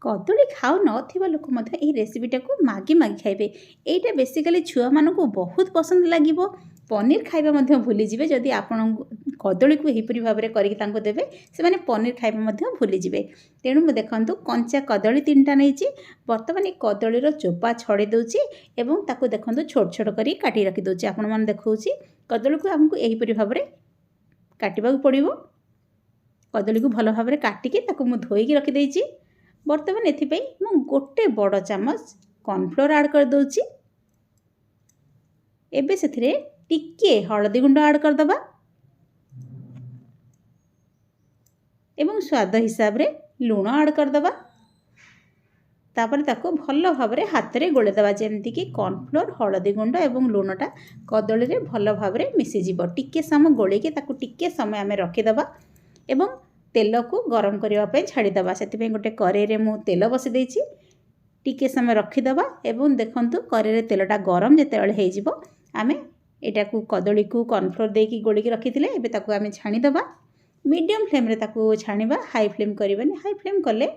कदली खाऊ नथिबा लोक मध्य एही रेसिपीटा को मागी मागी खाइबे। एइटा बेसिकली छुआ मानकु बहुत पसंद लागिबो। पनीर खाइबा मध्य भूली जिवे जदि आपण कदली को एहीपरि भाबरे करिक तांको देबे से माने पनीर खाइबा मध्य भूली जिवे। तेणु मु देखंतु कंचा कदली 3टा नैची वर्तमान ए कदलीर चोपा छड़े दउची एवं ताको देखंतु छोट छोट करी काटी रखि दउची। आपण मन देखौची कदली को हमकु एहीपरि भाबरे काटिबा पड़िबो। कदली को भल भाबरे काटिके ताको मु धोईकी रखि देइची। वर्तमान एथिपाई मु गोटे बड़ चामच कॉर्नफ्लोर ऐड कर दउची। एबे सेथिरे टिके हळदी गुंड ऐड कर दबा एवं स्वाद हिसाब रे लूण ऐड कर दबा। तापर ताको भल भाबरे हाथ रे गोळे दबा जेमति कि कॉर्नफ्लोर हळदी गुंड एवं लूणटा कदली रे भल भाबरे मिसी जिवो। टिके समय गोळे के ताको टिके समय आमे रखि दबा एवं तेल को गरम करने छाड़ीदे से गोटे कड़े मु तेल बसी देछि। टिके समय रखीदबा एवं देखंतु कड़े तेलटा गरम जिते हो आमे एटा को कदली को कॉर्नफ्लोर देकी गोलिकी रखी एबे ताको आमे छाणीदबा। मीडियम फ्लेम रे ताको छाणीबा, हाई फ्लेम करबानी। हाई फ्लेम कले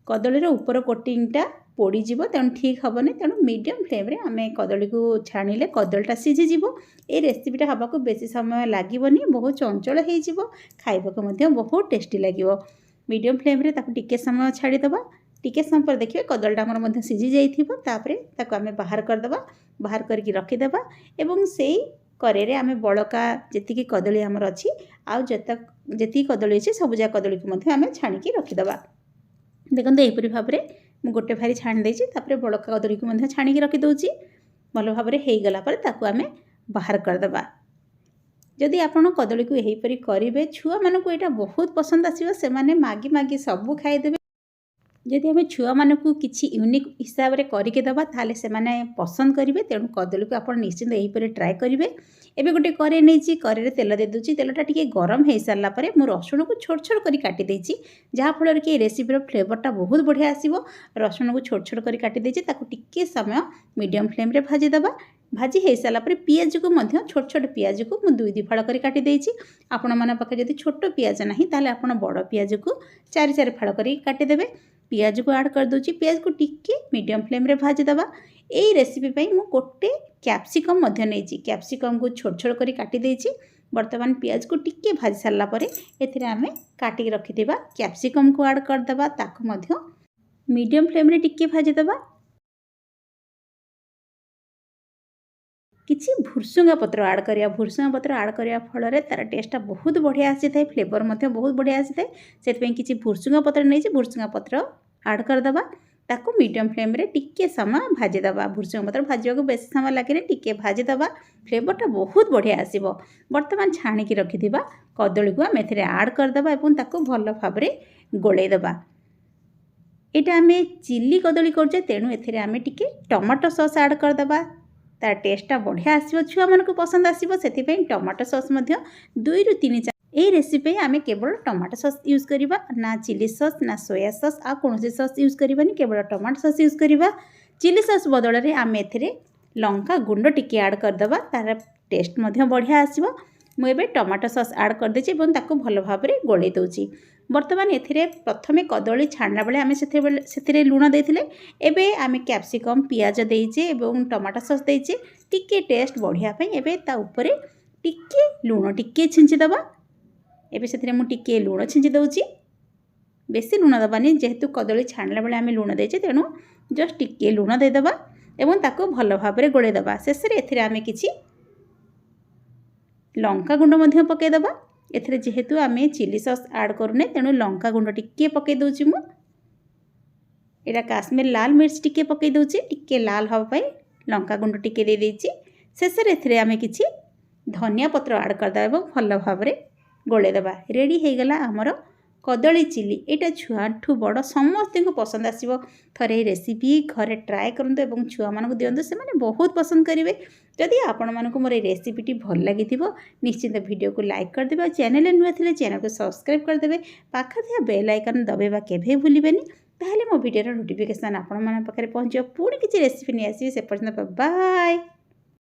कदलीर ऊपर कोटिंगटा पोड़ी जीवो तेणु ठीक हेनी। तेणु मीडियम फ्लेम रे आमे कदली को छाणीले कदलीटा सीझी जीवो। ए रेसिपीटा हवा को बेसी समय लागीबनी, बहुत चंचल हो जीवो, खाइबाको मध्य बहुत टेस्टी लागिवो। मीडियम फ्लेम रे ताको टिके समय छाड़ी दबा। टिके समय पर देखिए कदलीटा हमर मध्य सीझी जाइथिबो। तापरे ताको आमे बाहर कर दबा। बाहर करके रखी दबा एवं सेई करे रे आमे बळका जेतिकी कदली हमर अछि आ जेतिकी कदली अछि सब जा कदली को मध्य आमे छाणीकी रखी दबा। देखंतु एहीपरि भाबरे मु गोटे भारी छाणी देछि। तापरे बळका कदली को मध्य छाणीकी रखी दउछि। भल भाबरे हेई गला पर ताको आमे बाहर कर दबा। जदि आपण कदली को एहीपरि करिवे छुआ मानकु एटा बहुत पसंद आसीबो। से माने मागी मागी सब खाइ देबे। जदि हमें छुआ मानकु किछि यूनिक हिसाब रे करिके दबा ताले से माने पसंद करिवे। तेणु कदली को आपण निश्चित एहीपरि ट्राई करिवे। एबे गोटे करे नैछि, करे रे तेल दे दुछि। तेलटा टिके गरम हे सारला परे मु रसुण को छोट छोट करी काटी देछि, जहा फल रे कि रेसिपी रो फ्लेवरटा बहुत बढ़िया आसीबो। रसुण को छोट छोट करी काटी देछि। ताको टिके समय मीडियम फ्लेम रे भाजी दबा। भाजी हो सारा पर पियाज को मध्य छोट छोट पियाज को मुझे 2 फाड़ कर काटी देछि। आपण मन पाखे जदि छोट पियाज नाही ताले आपण बड़ पियाज को 4 फाड़ कर काटिदेवे। पियाज को ऐड कर दूची। पियाज को टिके मीडियम फ्लेम रे भाजी दबा। एई रेसिपी पई मु गोटे कैप्सिकम मध्य नेछि। कैप्सिकम को छोट छोट करी काटी देछि। वर्तमान पियाज को टिके भाजी सारला परे एथिरे आमे काटी रखिथिबा कैप्सिकम को ऐड कर दबा। ताको मध्य मीडियम फ्लेम रे टिके भाजी दबा। किछि भुरसुंगा पत्र ऐड करिया। भुरसुंगा पत्र ऐड करिया फल रे तार टेस्टटा बहुत बढ़िया आसी थाए, फ्लेवर मध्य बहुत बढ़िया आसी थाए। सेति पई किछि भुरसुंगा पत्र नै छै, भुरसुंगा पत्र ऐड कर दबा। ताको मीडियम फ्लेम रे टिके समय भाजी दबा। भुरसुंगा पत्र भाजिया को बेसी समय लागे रे, टिके भाजी दबा। फ्लेवरटा बहुत बढ़िया आसीबो। वर्तमान छाणी की रखिथिबा कदली को हम एथिरे ऐड कर दबा एवं ताको भल भाबरे गोळेई दबा। एटा आमे चिल्ली कदली करजे, तेणु एथिरे आमे टिके टमाटो सॉस ऐड कर दबा। तार टेस्टटा बढ़िया आसीबो, छुआ मन को पसंद आसीबो। सेति पई टमाटो सॉस मध्य 2 रु 3 ए रेसिपी आमे केवल टमाटो सॉस यूज करिबा, ना चिली सॉस ना सोया सॉस आ कोनोसी सॉस यूज करिबानी, केवल टमाटो सॉस यूज करिबा। चिली सॉस बदल रे आमे एथिरे लंका गुंड टिके ऐड कर दबा। तार टेस्ट मध्य बढ़िया आसीबो। मु एबे टमाटो सॉस ऐड कर देछि एवं ताको भल भाबरे गोळेई दउछि। वर्तमान एथिरे प्रथमे कदली छाणला बेले आमे सेथिरे लूण देथिले। एबे आमे कैप्सिकम पियाज देइचे एवं टमाटो सॉस देइचे टिके टेस्ट बढ़िया पई। एबे ता ऊपरे टिके लूण टिके छिंची दबा। एबे सेथिरे मु टिके लूण छिंची दउछि। बेसी लूण दबानी, जेहेतु कदली छाणला बेले आमे लूण देइचे तेणु जस्ट टिके लूण दे दबा एवं ताको भल भाबरे गोळेई दबा। शेषरे एथिरे आमे किछि लंका गुंड मध्य पके दबा। एथिरे जेहेतु आमे चिली सॉस ऐड करूने तेणु लंका गुंड टिके पके दउछि मु। एटा काश्मीर लाल मिर्च टिके पके दउछि, टिके लाल हवा पई लंका गुंड टिके दे देछि। शेषरे एथिरे आमे किछि धनिया पत्र ऐड कर दबा एवं भल भाबरे गोळे दबा। रेडी हे गला हमरो कदली चिली। एटा छुआठू बड़ समस्त को पसंद आसीबो। थरे रेसिपी घरे ट्राए करंतु एवं छुआ मानकु दियंतु, से माने बहुत पसंद करिवे। जदि आपण मानकु मोर रेसिपीटी भल लागिथिबो निश्चित वीडियो को लाइक कर देबा। चैनल नुआ थिले चैनल को सब्सक्राइब कर देबे। पाखा थिया बेल आइकन दबेबा केभे भूलिबेनी। ताहले मो वीडियो रो नोटिफिकेशन आपण मन पाखरे पहुंचियो। पूर्ण किछि रेसिपी नै आसी से पर्यंत बाय।